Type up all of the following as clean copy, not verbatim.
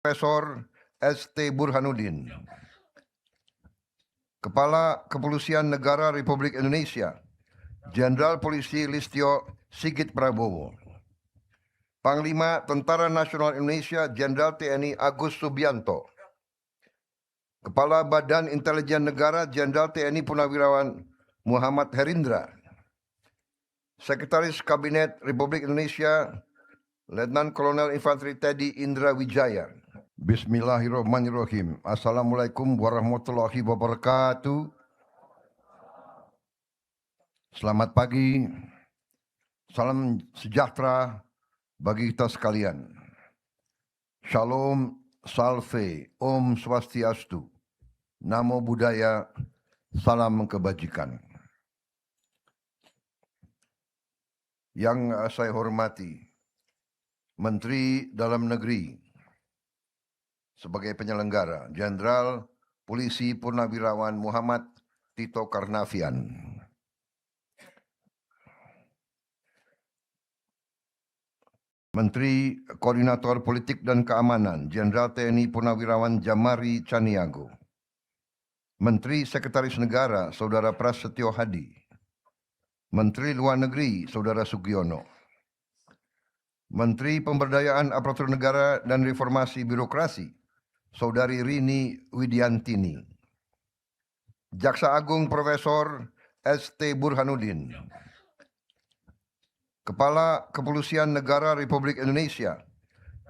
Profesor S.T. Burhanuddin, Kepala Kepolisian Negara Republik Indonesia, Jenderal Polisi Listio Sigit Prabowo, Panglima Tentara Nasional Indonesia Jenderal TNI Agus Subianto, Kepala Badan Intelijen Negara Jenderal TNI Purnawirawan Muhammad Herindra, Sekretaris Kabinet Republik Indonesia Letnan Kolonel Infanteri Teddy Indra Wijaya. Bismillahirrahmanirrahim. Assalamualaikum warahmatullahi wabarakatuh. Selamat pagi. Salam sejahtera bagi kita sekalian. Shalom, salve, Om Swastiastu, Namo Buddhaya, salam kebajikan. Yang saya hormati Menteri Dalam Negeri sebagai penyelenggara, Jenderal Polisi Purnawirawan Muhammad Tito Karnavian, Menteri Koordinator Politik dan Keamanan, Jenderal TNI Purnawirawan Jamari Caniago, Menteri Sekretaris Negara, Saudara Prasetyo Hadi, Menteri Luar Negeri, Saudara Sugiono, Menteri Pemberdayaan Aparatur Negara dan Reformasi Birokrasi, Saudari Rini Widiantini, Jaksa Agung Profesor S.T. Burhanuddin, Kepala Kepolisian Negara Republik Indonesia,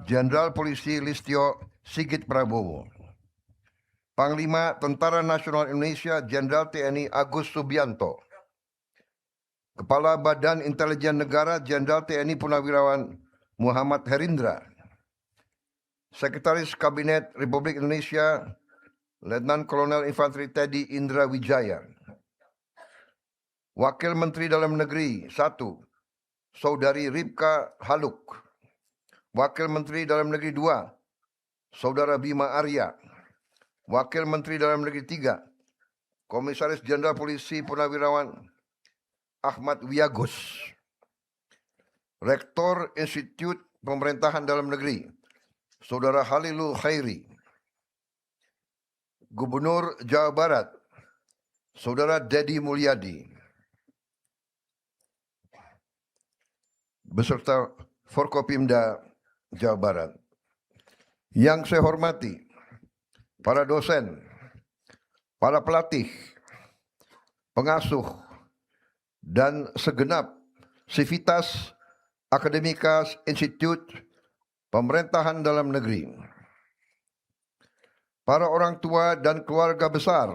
Jenderal Polisi Listio Sigit Prabowo, Panglima Tentara Nasional Indonesia Jenderal TNI Agus Subianto, Kepala Badan Intelijen Negara Jenderal TNI Purnawirawan Muhammad Herindra, Sekretaris Kabinet Republik Indonesia Letnan Kolonel Infanteri Teddy Indra Wijaya, Wakil Menteri Dalam Negeri 1, Saudari Ripka Haluk, Wakil Menteri Dalam Negeri 2, Saudara Bima Arya, Wakil Menteri Dalam Negeri 3, Komisaris Jenderal Polisi Purnawirawan Ahmad Wiyagus, Rektor Institut Pemerintahan Dalam Negeri Saudara Halilul Khairi, Gubernur Jawa Barat Saudara Dedi Mulyadi, beserta Forkopimda Jawa Barat. Yang saya hormati para dosen, para pelatih, pengasuh, dan segenap sivitas akademika Institut Pemerintahan Dalam Negeri, para orang tua dan keluarga besar,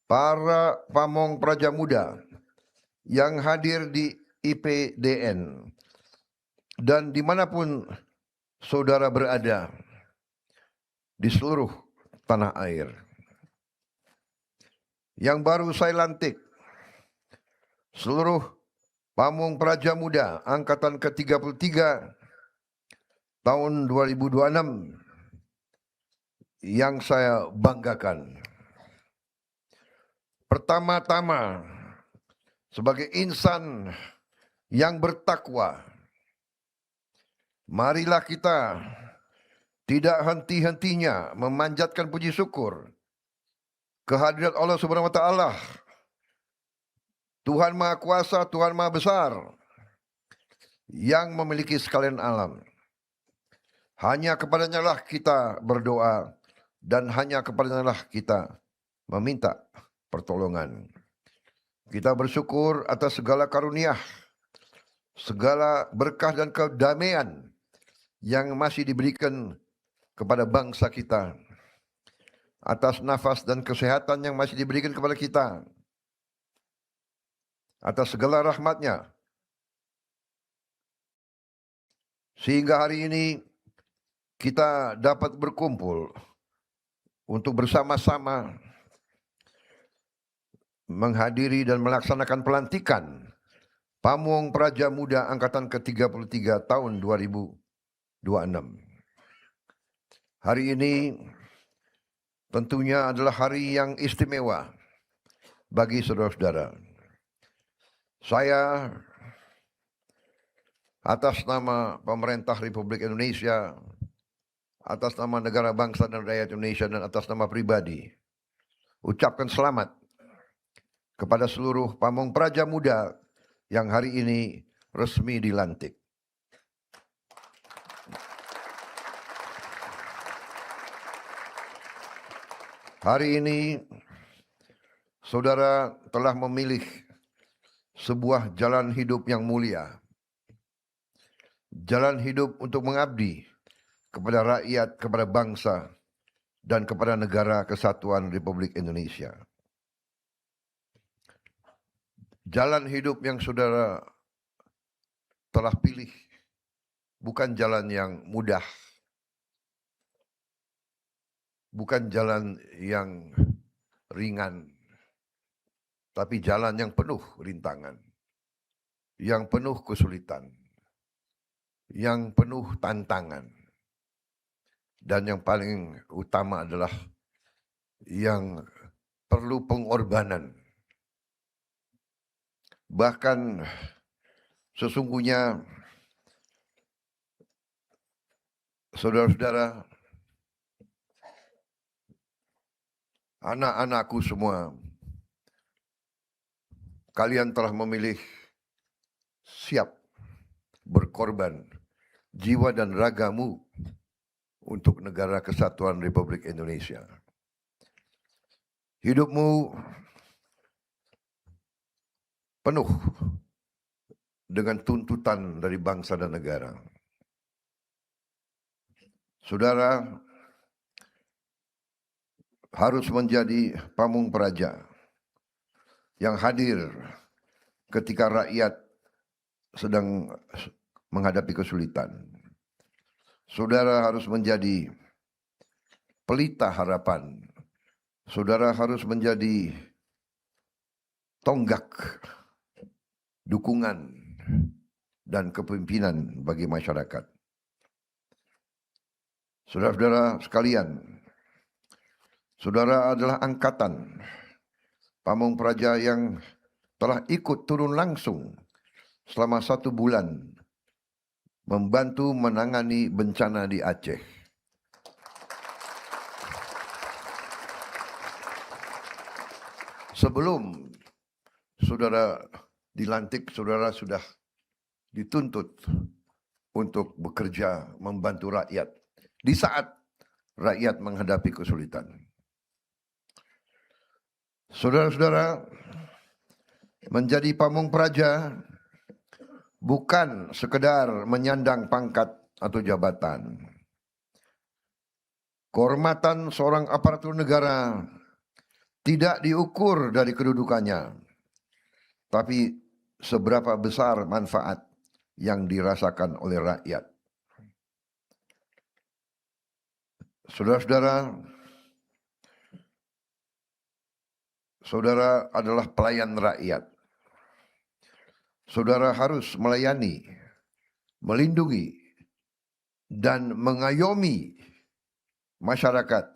para pamong praja muda yang hadir di IPDN, dan dimanapun saudara berada di seluruh tanah air. Yang baru saya lantik, seluruh pamong praja muda angkatan ke-33 tahun 2026 yang saya banggakan. Pertama-tama, sebagai insan yang bertakwa, marilah kita tidak henti-hentinya memanjatkan puji syukur kehadirat Allah Subhanahu wa taala, Tuhan Maha Kuasa, Tuhan Maha Besar, yang memiliki sekalian alam. Hanya kepadanya lah kita berdoa dan hanya kepadanya lah kita meminta pertolongan. Kita bersyukur atas segala karunia, segala berkah dan kedamaian yang masih diberikan kepada bangsa kita, atas nafas dan kesehatan yang masih diberikan kepada kita, atas segala rahmatnya, sehingga hari ini kita dapat berkumpul untuk bersama-sama menghadiri dan melaksanakan pelantikan Pamong Praja Muda Angkatan ke-33 tahun 2026. Hari ini tentunya adalah hari yang istimewa bagi saudara-saudara. Saya atas nama pemerintah Republik Indonesia atas nama negara bangsa dan rakyat Indonesia dan atas nama pribadi, ucapkan selamat kepada seluruh pamong praja muda yang hari ini resmi dilantik. Hari ini saudara telah memilih sebuah jalan hidup yang mulia. Jalan hidup untuk mengabdi kepada rakyat, kepada bangsa, dan kepada negara kesatuan Republik Indonesia. Jalan hidup yang saudara telah pilih bukan jalan yang mudah, bukan jalan yang ringan, tapi jalan yang penuh rintangan, yang penuh kesulitan, yang penuh tantangan, dan yang paling utama adalah yang perlu pengorbanan. Bahkan sesungguhnya saudara-saudara, anak-anakku semua, kalian telah memilih siap berkorban jiwa dan ragamu untuk negara kesatuan Republik Indonesia. Hidupmu penuh dengan tuntutan dari bangsa dan negara. Saudara harus menjadi pamong praja yang hadir ketika rakyat sedang menghadapi kesulitan. Saudara harus menjadi pelita harapan. Saudara harus menjadi tonggak dukungan dan kepemimpinan bagi masyarakat. Saudara-saudara sekalian, saudara adalah angkatan pamong praja yang telah ikut turun langsung selama 1 bulan membantu menangani bencana di Aceh. Sebelum saudara dilantik, saudara sudah dituntut untuk bekerja membantu rakyat di saat rakyat menghadapi kesulitan. Saudara-saudara, menjadi pamong praja bukan sekedar menyandang pangkat atau jabatan. Kehormatan seorang aparatur negara tidak diukur dari kedudukannya, tapi seberapa besar manfaat yang dirasakan oleh rakyat. Saudara-saudara, saudara adalah pelayan rakyat. Saudara harus melayani, melindungi, dan mengayomi masyarakat,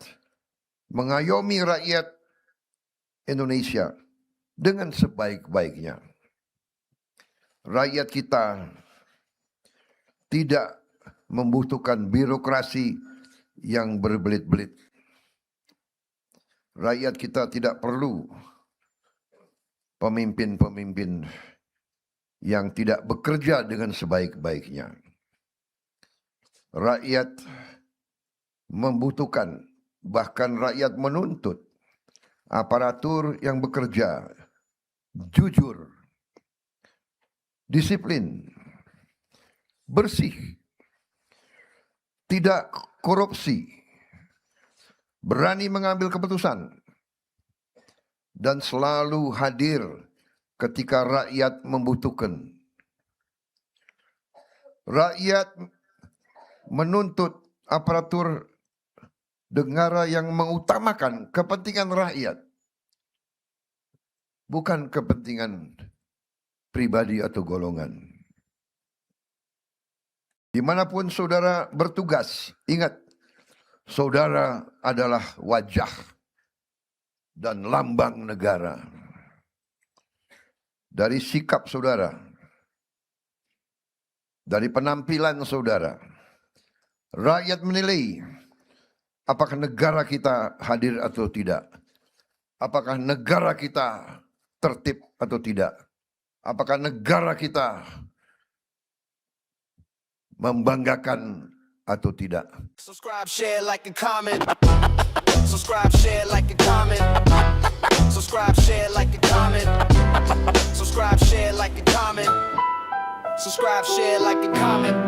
mengayomi rakyat Indonesia dengan sebaik-baiknya. Rakyat kita tidak membutuhkan birokrasi yang berbelit-belit. Rakyat kita tidak perlu pemimpin-pemimpin yang tidak bekerja dengan sebaik-baiknya. Rakyat membutuhkan, bahkan rakyat menuntut aparatur yang bekerja jujur, disiplin, bersih, tidak korupsi, berani mengambil keputusan, dan selalu hadir ketika rakyat membutuhkan. Rakyat menuntut aparatur negara yang mengutamakan kepentingan rakyat, bukan kepentingan pribadi atau golongan. Dimanapun saudara bertugas, ingat, saudara adalah wajah dan lambang negara. Dari sikap saudara, dari penampilan saudara, rakyat menilai Apakah negara kita hadir atau tidak? Apakah negara kita tertib atau tidak? Apakah negara kita membanggakan atau tidak? Subscribe, share, like, and comment. Subscribe, share, like, and comment. Subscribe, share, like, and comment. Subscribe, share, like, and comment. Subscribe, share, like, and comment.